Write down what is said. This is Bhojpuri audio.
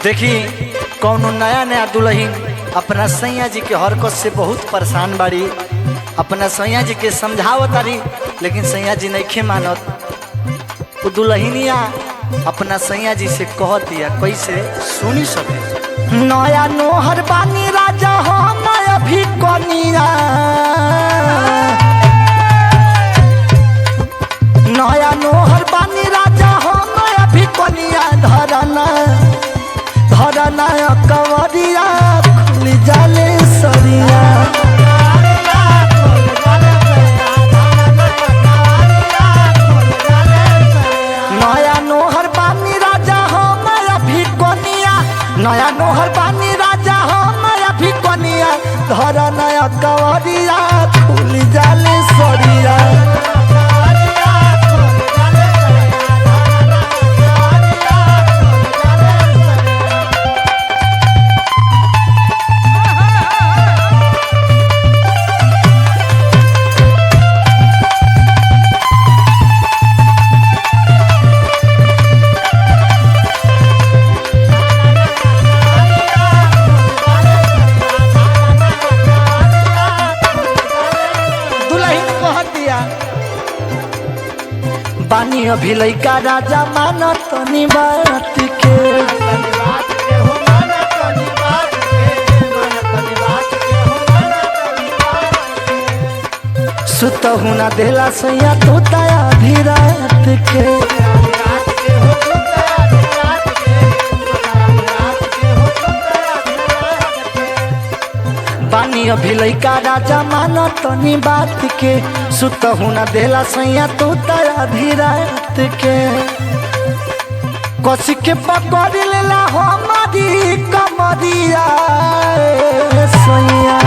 देखी कौनो नया नया दुल्हन अपना सैया जी के हरकत से बहुत परेशान बाड़ी। अपना सैया जी के समझावत तारी लेकिन सैया जी नहीं खे मानत। वो दुल्हनिया अपना सैया जी से कह दिया कैसे सुनी सके। नया नोहर बानी राजा हो नया भी कनिया, नया नोहर बानी राजा हो नया भी कनिया। धरना धरना कवरिया खुल जाले सरिया, नया नोहर बानी राजा हो नया भी कनिया, नया नोहर बानी राजा हो नया भी कनिया। धरना कवरिया खुल जाले सरिया, बानी अभी लइका राजा मानत तनी बात के। सुतहु ना देला सैया तू तया भी रात के। बानी अभी लइका राजा मानत तनी बात के। सुतहु ना देला सैया तू तया भी रात के। कसी के पकड़ लेला हमारी कमरिया सैया,